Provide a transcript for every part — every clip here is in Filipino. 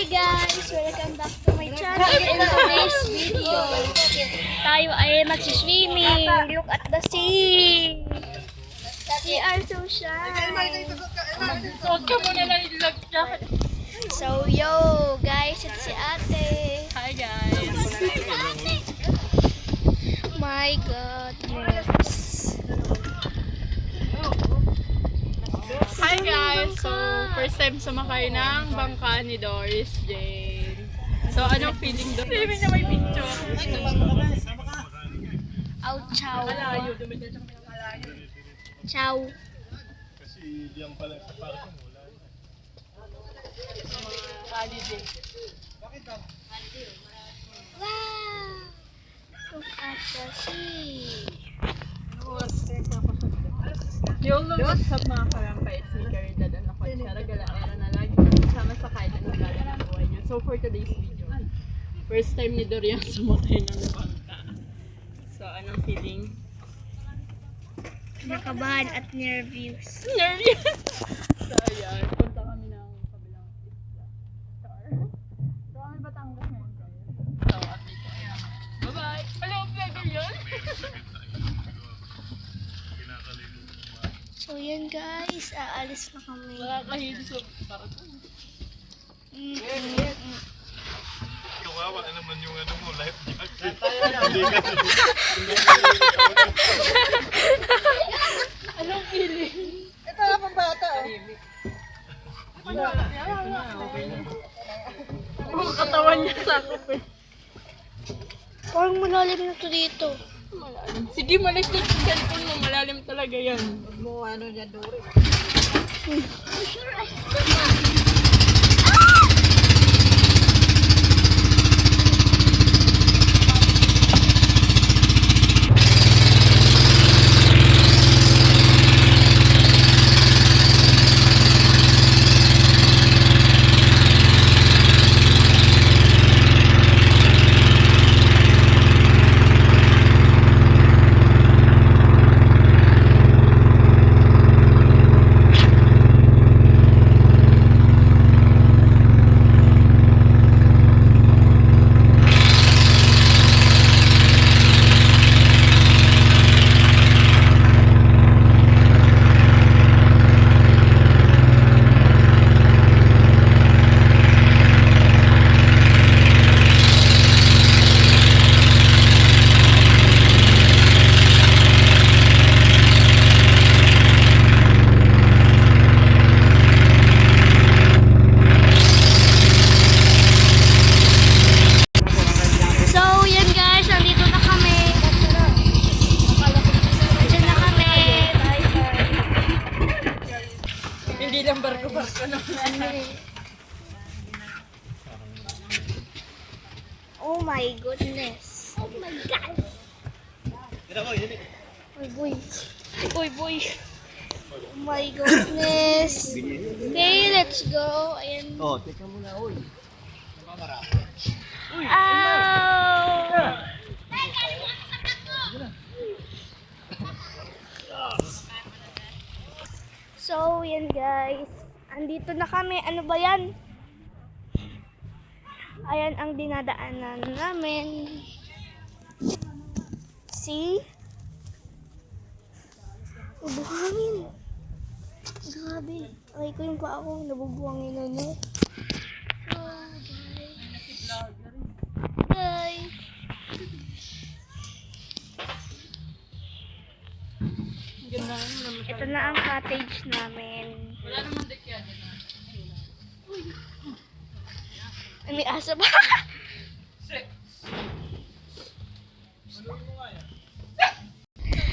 Hi guys! Welcome back to my channel. In today's video, tayo ay magsiswimming. Look at the sea! CR so shine! So yo guys, it's si ate. Hi guys! My goodness. Hi guys! So, first time sumakay ng bangka ni Doris Jane. So, anong feeling doon? Hindi niya may picture. Aw, chow. Malayo, dumidiyan siya malayo. Chow. Kasi diyan pala sa parking wala. Holiday. Wow! Look at the sea. Yung lumagsak mga karampay, si Caridad, ang lakot siya, ragalaera na lagi kasama sa kahit anong gala ng buhay niya. So for today's video, first time ni Dorian sumakay ng bangka. So anong feeling? Nakabahan at nervous. Nervous! So ayan, punta kami ng kabilang isla. Char. So kami Batangas ngayon guys. So update ko. Ayan. Bye-bye! Hello, vlogger yun! So yun guys, aalis na kami. Nakakahilig sa parang Kawawa naman yung ano mo, life jacket. anong feeling? Ito nga pang bata. Ang katawan niya sakop eh. Parang malalim na to dito. Malalim. Sige, malis na yung cellphone mo. Malalim talaga yan. Huwag mo ano dyan, Dory. Hindi lang barko-barko naman. Oh my goodness. Oh my god. Oy boy. Oy boy. Oh my goodness. Okay, let's go. Ayan. Oh, teka muna, oy. Ow! So, yan guys. Andito na kami. Ano ba yan? Ayan ang dinadaanan namin. See? Nabubuhangin. Grabe. Aray ko yung paa ko. Nabubuhangin na no. So, guys. Ito na ang cottage namin. Wala naman dekyado na. Ay, may asa ba?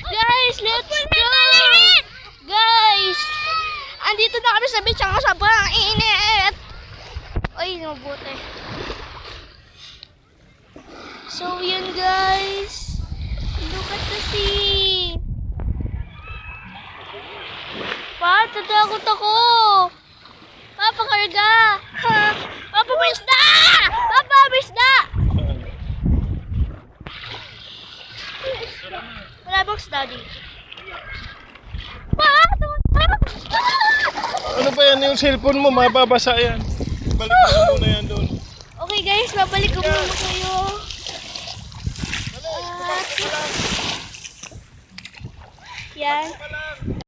Guys, let's go! Guys! Andito na kami sa beach. Ang sobrang init! Ay, mabuti. So, yun guys. Look at the sea. Pa, tatakot ako. Papa, karga. Papa, may isda! Papa, may isda! Wala bang isda dito? Pa, Ano ba yan yung cellphone mo? Mababasa yan. Ibalik mo na muna yan doon. Okay guys, babalik ko muna kayo. Yan.